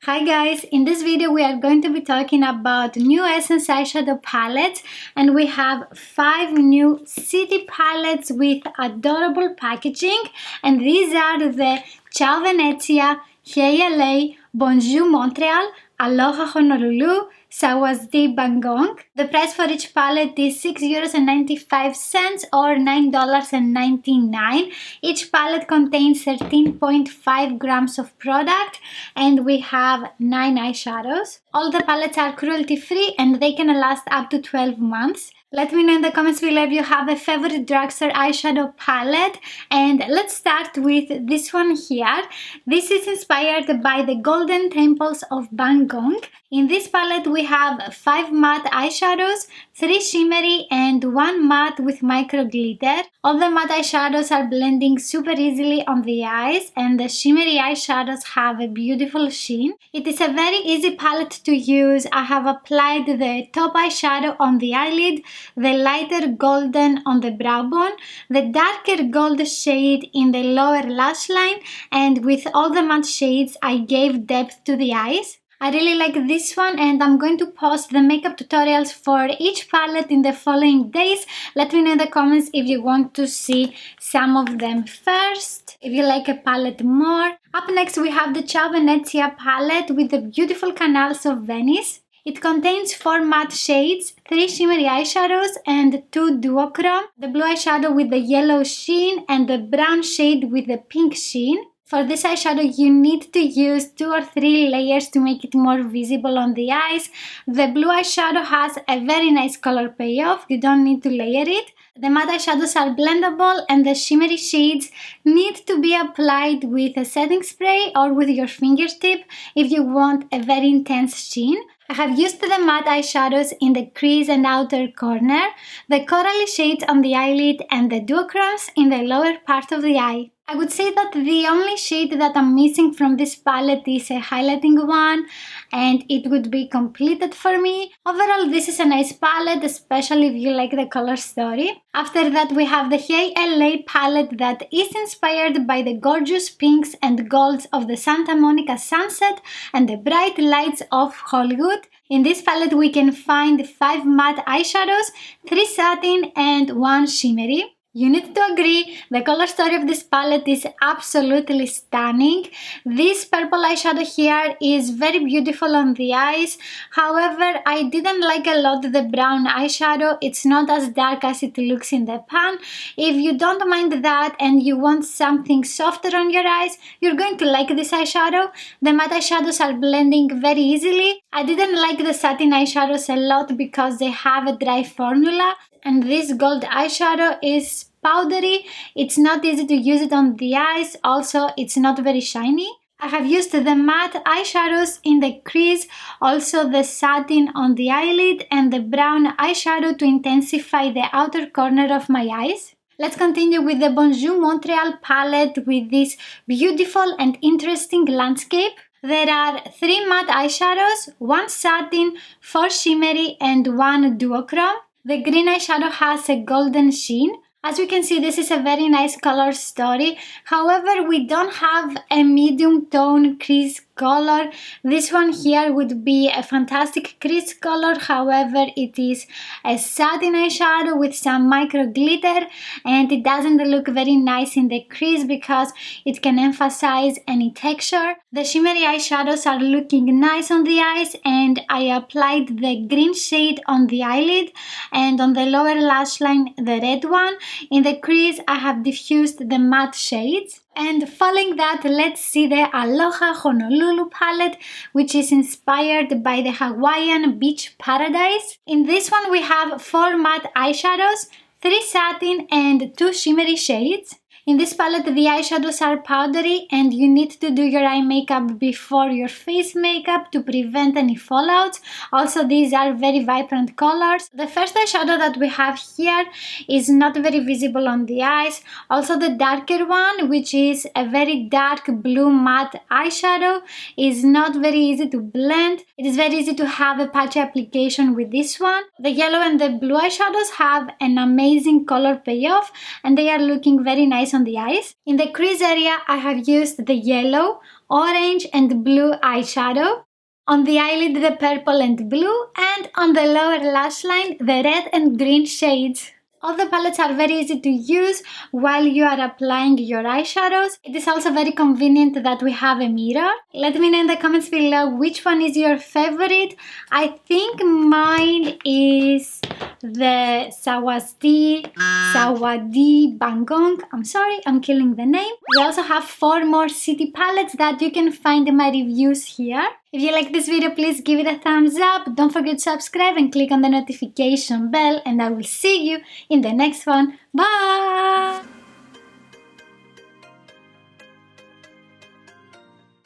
Hi guys, in this video we are going to be talking about new Essence Eyeshadow Palettes, and we have 5 new city palettes with adorable packaging, and these are the Ciao Venezia, Hey LA, Bonjour Montreal, Aloha Honolulu, Sawasdee Bangkok. The price for each palette is €6.95 or $9.99. Each palette contains 13.5 grams of product, and we have 9 eyeshadows. All the palettes are cruelty free and they can last up to 12 months. Let me know in the comments below if you have a favorite drugstore eyeshadow palette, and let's start with this one here. This is inspired by the golden temples of Bangkok. In this palette we have 5 matte eyeshadows, 3 shimmery and 1 matte with micro glitter. All the matte eyeshadows are blending super easily on the eyes, and the shimmery eyeshadows have a beautiful sheen. It is a very easy palette to use. I have applied the top eyeshadow on the eyelid, the lighter golden on the brow bone, the darker gold shade in the lower lash line, and with all the matte shades I gave depth to the eyes. I really like this one, and I'm going to post the makeup tutorials for each palette in the following days. Let me know in the comments if you want to see some of them first, if you like a palette more. Up next we have the Ciao Venezia palette with the beautiful canals of Venice. It contains 4 matte shades, 3 shimmery eyeshadows and 2 duochrome, the blue eyeshadow with the yellow sheen and the brown shade with the pink sheen. For this eyeshadow you need to use 2 or 3 layers to make it more visible on the eyes. The blue eyeshadow has a very nice color payoff, you don't need to layer it. The matte eyeshadows are blendable, and the shimmery shades need to be applied with a setting spray or with your fingertip if you want a very intense sheen. I have used the matte eyeshadows in the crease and outer corner, the corally shades on the eyelid and the duochromes in the lower part of the eye. I would say that the only shade that I'm missing from this palette is a highlighting one, and it would be completed for me. Overall, this is a nice palette, especially if you like the color story. After that we have the Hey LA palette that is inspired by the gorgeous pinks and golds of the Santa Monica sunset and the bright lights of Hollywood. In this palette we can find 5 matte eyeshadows, 3 satin and 1 shimmery. You need to agree, the color story of this palette is absolutely stunning. This purple eyeshadow here is very beautiful on the eyes. However, I didn't like a lot the brown eyeshadow. It's not as dark as it looks in the pan. If you don't mind that and you want something softer on your eyes, you're going to like this eyeshadow. The matte eyeshadows are blending very easily. I didn't like the satin eyeshadows a lot because they have a dry formula, and this gold eyeshadow is powdery. It's not easy to use it on the eyes, also it's not very shiny. I have used the matte eyeshadows in the crease, also the satin on the eyelid and the brown eyeshadow to intensify the outer corner of my eyes. Let's continue with the Bonjour Montreal palette with this beautiful and interesting landscape. There are 3 matte eyeshadows, 1 satin, 4 shimmery and 1 duochrome. The green eyeshadow has a golden sheen. As you can see, this is a very nice color story. However, we don't have a medium tone crease color. This one here would be a fantastic crease color. However, it is a satin eyeshadow with some micro glitter, and it doesn't look very nice in the crease because it can emphasize any texture. The shimmery eyeshadows are looking nice on the eyes, and I applied the green shade on the eyelid and on the lower lash line the red one. In the crease I have diffused the matte shades. And following that, let's see the Aloha Honolulu palette, which is inspired by the Hawaiian beach paradise. In this one we have 4 matte eyeshadows, 3 satin and 2 shimmery shades. In this palette the eyeshadows are powdery, and you need to do your eye makeup before your face makeup to prevent any fallouts. Also, these are very vibrant colors. The first eyeshadow that we have here is not very visible on the eyes. Also, the darker one, which is a very dark blue matte eyeshadow, is not very easy to blend. It is very easy to have a patchy application with this one. The yellow and the blue eyeshadows have an amazing color payoff, and they are looking very nice on the eyes. In the crease area, I have used the yellow, orange and blue eyeshadow. On the eyelid, the purple and blue, and on the lower lash line, the red and green shades. All the palettes are very easy to use while you are applying your eyeshadows. It is also very convenient that we have a mirror. Let me know in the comments below which one is your favorite. I think mine is the Sawasdee Bangkok. I'm sorry, I'm killing the name. We also have 4 more city palettes that you can find in my reviews here. If you like this video, please give it a thumbs up. Don't forget to subscribe and click on the notification bell, and I will see you in the next one. Bye!